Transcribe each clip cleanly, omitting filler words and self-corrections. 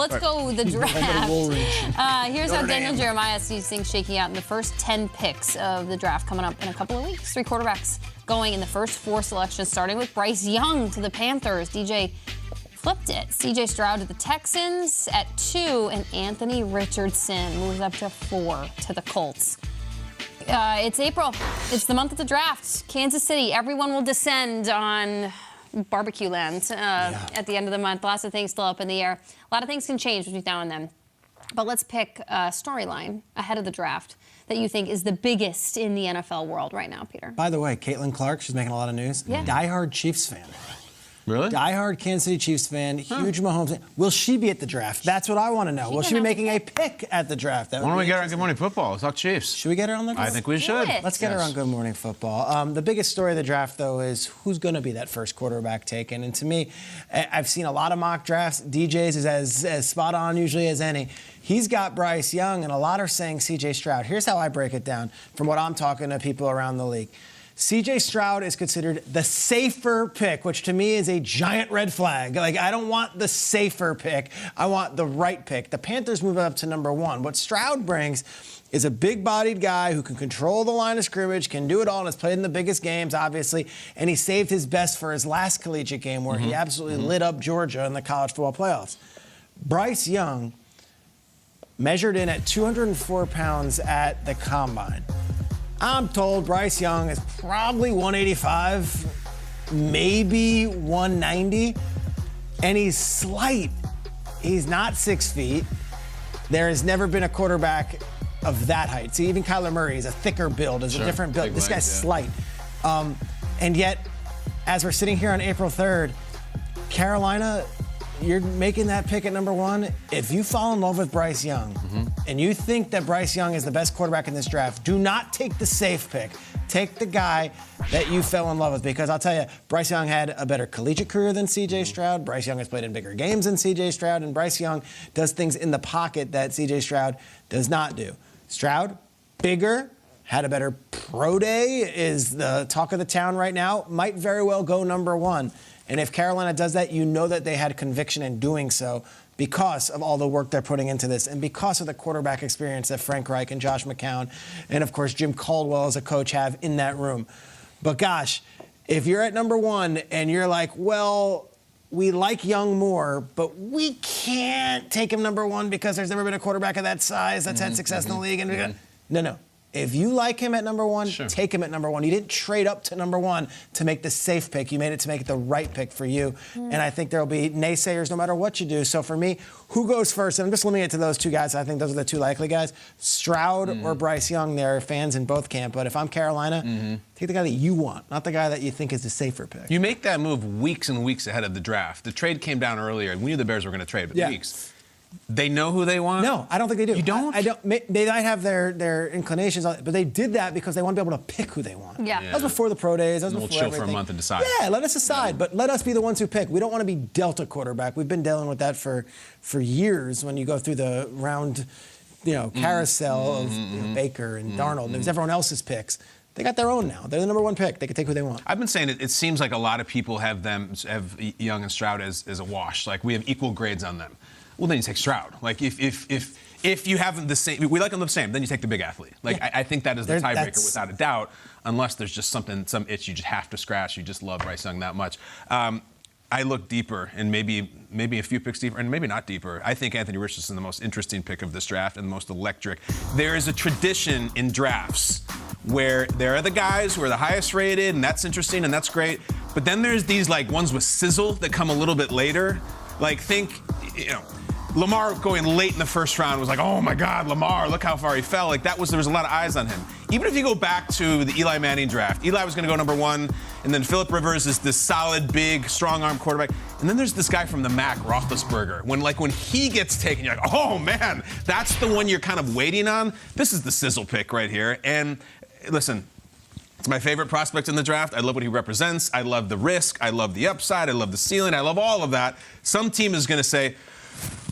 let's go with the draft. Here's how Daniel Jeremiah sees things shaking out in the first 10 picks of the draft coming up in a couple of weeks. 3 quarterbacks going in the first 4 selections, starting with Bryce Young to the Panthers. DJ flipped it. CJ Stroud to the Texans at 2, and Anthony Richardson moves up to 4 to the Colts. It's April. It's the month of the draft. Kansas City. Everyone will descend on barbecue land at the end of the month. Lots of things still up in the air. A lot of things can change between now and then. But let's pick a storyline ahead of the draft that you think is the biggest in the NFL world right now, Peter. By the way, Caitlin Clark, she's making a lot of news. Yeah. Diehard Chiefs fan. Really? Diehard Kansas City Chiefs fan, huge Mahomes fan. Will she be at the draft? That's what I want to know. Will she be making a pick at the draft? Why don't we get her on Good Morning Football? Let's talk Chiefs. Should we get her on the draft? I think we should. Let's get her on Good Morning Football. The biggest story of the draft, though, is who's going to be that first quarterback taken. And to me, I've seen a lot of mock drafts. DJ's is as spot on usually as any. He's got Bryce Young, and a lot are saying CJ Stroud. Here's how I break it down from what I'm talking to people around the league. CJ Stroud is considered the safer pick, which to me is a giant red flag. Like, I don't want the safer pick. I want the right pick. The Panthers move up to number 1. What Stroud brings is a big-bodied guy who can control the line of scrimmage, can do it all, and has played in the biggest games, obviously, and he saved his best for his last collegiate game where he absolutely lit up Georgia in the college football playoffs. Bryce Young measured in at 204 pounds at the Combine. I'm told Bryce Young is probably 185, maybe 190, and he's slight. He's not 6 feet. There has never been a quarterback of that height. See, even Kyler Murray is a thicker build, is a different build. This guy's slight. And yet, as we're sitting here on April 3rd, Carolina, you're making that pick at number 1. If you fall in love with Bryce Young and you think that Bryce Young is the best quarterback in this draft, do not take the safe pick. Take the guy that you fell in love with, because I'll tell you, Bryce Young had a better collegiate career than CJ Stroud. Bryce Young has played in bigger games than CJ Stroud, and Bryce Young does things in the pocket that CJ Stroud does not do. Stroud, bigger, had a better pro day, is the talk of the town right now, might very well go number 1. And if Carolina does that, you know that they had conviction in doing so because of all the work they're putting into this and because of the quarterback experience that Frank Reich and Josh McCown and, of course, Jim Caldwell as a coach have in that room. But, gosh, if you're at number 1 and you're like, well, we like Young more, but we can't take him number 1 because there's never been a quarterback of that size that's had success in the league. And No. If you like him at number 1, take him at number 1. You didn't trade up to number 1 to make the safe pick. You made it to make it the right pick for you. And I think there will be naysayers no matter what you do. So for me, who goes first? And I'm just limiting it to those 2 guys. I think those are the 2 likely guys. Stroud or Bryce Young. There are fans in both camp. But if I'm Carolina, take the guy that you want, not the guy that you think is the safer pick. You make that move weeks and weeks ahead of the draft. The trade came down earlier. We knew the Bears were going to trade, but weeks. They know who they want? No, I don't think they do. You don't? I don't. They might have their inclinations, but they did that because they want to be able to pick who they want. Yeah. That was before the pro days. That was and before we'll chill everything. for a month and decide. Yeah, let us decide, but let us be the ones who pick. We don't want to be dealt a quarterback. We've been dealing with that for years when you go through the round, carousel of Baker and Darnold. And there's everyone else's picks. They got their own now. They're the number 1 pick. They can take who they want. I've been saying it seems like a lot of people have Young and Stroud as a wash. Like, we have equal grades on them. Well, then you take Stroud. Like, if you have the same, we like them the same, then you take the big athlete. Like, I think that is the tiebreaker without a doubt, unless there's just some itch you just have to scratch. You just love Bryce Young that much. I look deeper, and maybe a few picks deeper, and maybe not deeper. I think Anthony Richardson is the most interesting pick of this draft and the most electric. There is a tradition in drafts where there are the guys who are the highest rated, and that's interesting and that's great. But then there's these ones with sizzle that come a little bit later. Like, think, Lamar going late in the first round was like, oh my God, Lamar, look how far he fell. Like, there was a lot of eyes on him. Even if you go back to the Eli Manning draft, Eli was going to go number 1, and then Phillip Rivers is this solid, big, strong-arm quarterback. And then there's this guy from the MAC, Roethlisberger. When he gets taken, you're like, oh man, that's the one you're kind of waiting on. This is the sizzle pick right here. And listen, it's my favorite prospect in the draft. I love what he represents. I love the risk. I love the upside. I love the ceiling. I love all of that. Some team is going to say,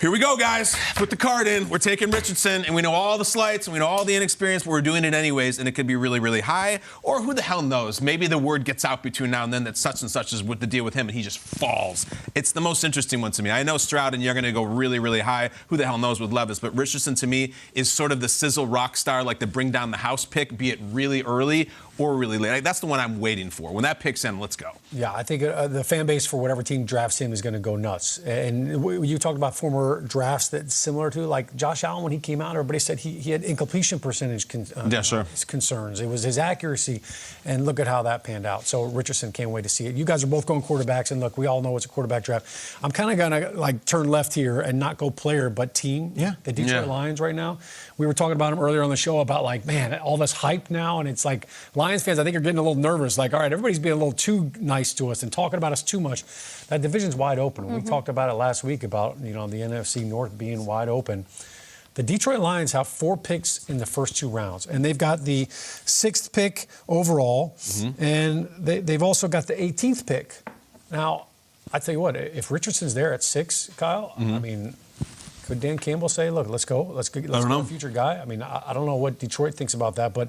Here we go, guys. Put the card in. We're taking Richardson, and we know all the slights, and we know all the inexperience, but we're doing it anyways, and it could be really, really high. Or who the hell knows? Maybe the word gets out between now and then that such and such is with the deal with him, and he just falls. It's the most interesting one to me. I know Stroud and you're going to go really, really high. Who the hell knows with Levis? But Richardson, to me, is sort of the sizzle rock star, like the bring down the house pick, be it really early or really late. That's the one I'm waiting for. When that pick's in, let's go. Yeah, I think the fan base for whatever team drafts him is going to go nuts. And you talked about former drafts that's similar to, like Josh Allen, when he came out, everybody said he had incompletion percentage concerns. It was his accuracy, and look at how that panned out. So Richardson, can't wait to see it. You guys are both going quarterbacks, and look, we all know it's a quarterback draft. I'm kind of going to like turn left here and not go player, but team. Yeah. The Detroit Lions right now. We were talking about them earlier on the show about, like, man, all this hype now, and it's like Lions fans, I think, are getting a little nervous. Like, all right, everybody's being a little too nice to us and talking about us too much. That division's wide open. We talked about it last week about, the NFC North being wide open. The Detroit Lions have 4 picks in the first 2 rounds, and they've got the 6th pick overall, and they've also got the 18th pick. Now, I tell you what, if Richardson's there at 6, Kyle, I mean, could Dan Campbell say, look, let's go a future guy? I mean, I don't know what Detroit thinks about that, but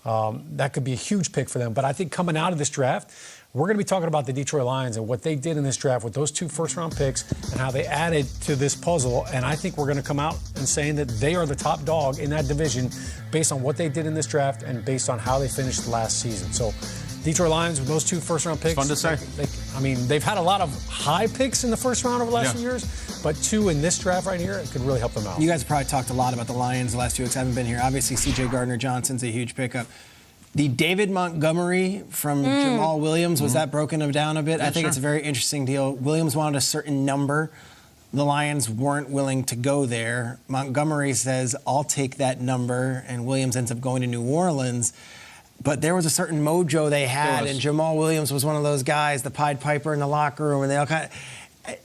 that could be a huge pick for them. But I think coming out of this draft, we're going to be talking about the Detroit Lions and what they did in this draft with those 2 first-round picks and how they added to this puzzle. And I think we're going to come out and saying that they are the top dog in that division based on what they did in this draft and based on how they finished last season. So Detroit Lions with those 2 first-round picks. Fun to say. They've had a lot of high picks in the first round over the last few years, but 2 in this draft right here, it could really help them out. You guys have probably talked a lot about the Lions the last 2 weeks. I haven't been here. Obviously, C.J. Gardner-Johnson's a huge pickup. The David Montgomery from Jamal Williams, was that broken down a bit? I think it's a very interesting deal. Williams wanted a certain number. The Lions weren't willing to go there. Montgomery says, I'll take that number, and Williams ends up going to New Orleans. But there was a certain mojo they had, and Jamal Williams was one of those guys, the Pied Piper in the locker room, and they all kind of...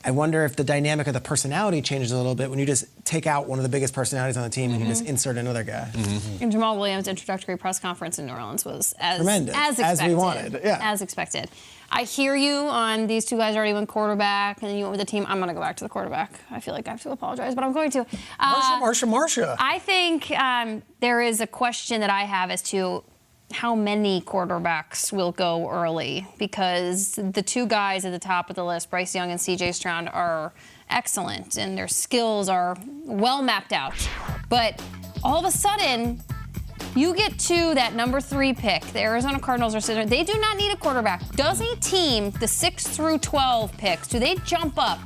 I wonder if the dynamic of the personality changes a little bit when you just take out one of the biggest personalities on the team and you just insert another guy. And Jamal Williams' introductory press conference in New Orleans was as expected. As we wanted, As expected. I hear you on these 2 guys already went quarterback, and then you went with the team. I'm going to go back to the quarterback. I feel like I have to apologize, but I'm going to. Marsha. I think there is a question that I have as to how many quarterbacks will go early, because the 2 guys at the top of the list, Bryce Young and C.J. Stroud, are excellent, and their skills are well mapped out. But all of a sudden, you get to that number 3 pick. The Arizona Cardinals are sitting there. They do not need a quarterback. Does a team, the 6 through 12 picks, do they jump up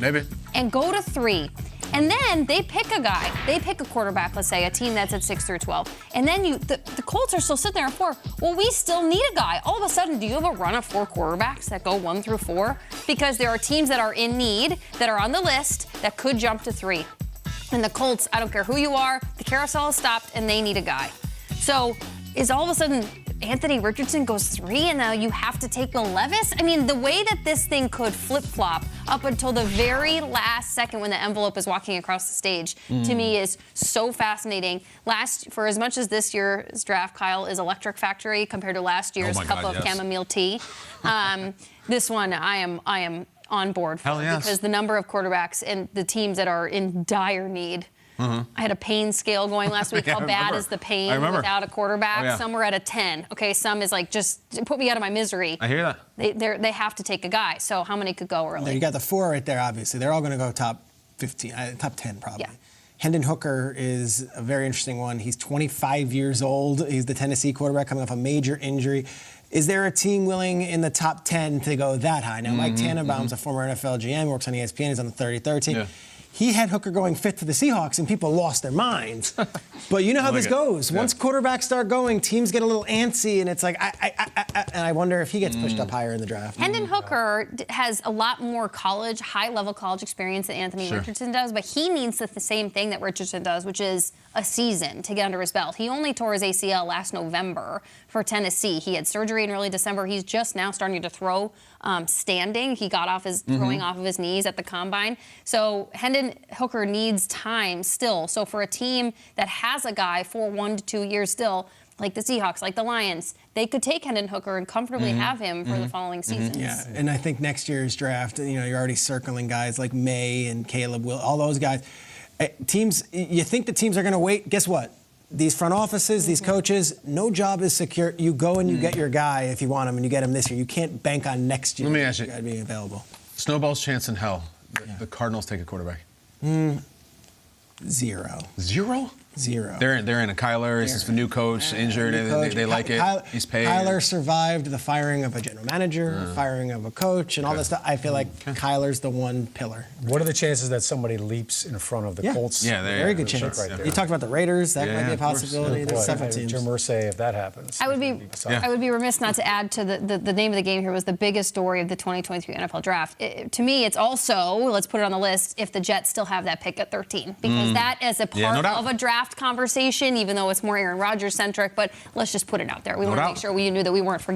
and go to 3? And then they pick a guy. They pick a quarterback, let's say, a team that's at 6 through 12. And then the Colts are still sitting there at 4. Well, we still need a guy. All of a sudden, do you have a run of 4 quarterbacks that go 1 through 4? Because there are teams that are in need, that are on the list, that could jump to 3. And the Colts, I don't care who you are, the carousel has stopped, and they need a guy. So is all of a sudden Anthony Richardson goes 3 and now you have to take Will Levis? I mean, the way that this thing could flip-flop up until the very last second when the envelope is walking across the stage, to me is so fascinating. For as much as this year's draft, Kyle, is Electric Factory compared to last year's cup of chamomile tea, this one I am on board for, because the number of quarterbacks and the teams that are in dire need. I had a pain scale going last week. How bad is the pain without a quarterback? Some were at a 10. Okay, some is like, just put me out of my misery. I hear that. They have to take a guy. So how many could go early? You got the 4 right there, obviously. They're all going to go top 15, top 10 probably. Yeah. Hendon Hooker is a very interesting one. He's 25 years old. He's the Tennessee quarterback coming off a major injury. Is there a team willing in the top 10 to go that high? Now, Mike Tannenbaum's a former NFL GM, works on ESPN, he's on the 33rd team. He had Hooker going 5th to the Seahawks, and people lost their minds. But you know how this goes. Once quarterbacks start going, teams get a little antsy, and it's like, and I wonder if he gets pushed up higher in the draft. Hendon Hooker has a lot more high-level college experience than Anthony Richardson does, but he needs the same thing that Richardson does, which is a season to get under his belt. He only tore his ACL last November for Tennessee. He had surgery in early December. He's just now starting to throw standing. He got off his throwing off of his knees at the combine. So Hendon Hooker needs time still. So for a team that has a guy for 1 to 2 years still, like the Seahawks, like the Lions, they could take Hendon Hooker and comfortably have him for the following seasons. Yeah, and I think next year's draft, you're already circling guys like May and Caleb Will, all those guys. Teams, you think the teams are going to wait? Guess what? These front offices, these coaches, no job is secure. You go and you get your guy if you want him, and you get him this year. You can't bank on next year. Let me ask you. Got to be available. Snowball's chance in hell. The Cardinals take a quarterback. 0. 0? 0. They're in a Kyler. He's a new coach, injured. They like it. He's paid. Kyler survived the firing of a general manager, firing of a coach, and all this stuff. I feel like Kyler's the one pillar. What are the chances that somebody leaps in front of the Colts? Yeah, very good chance. Right there. You talked about the Raiders. That might be a possibility. There's several teams. Jim Irsay, if that happens. I would be remiss not to add to the name of the game here was the biggest story of the 2023 NFL Draft. To me, it's also, let's put it on the list, if the Jets still have that pick at 13. Because that is a part of a draft conversation, even though it's more Aaron Rodgers-centric. But let's just put it out there. We want to make sure we knew that we weren't forgetting.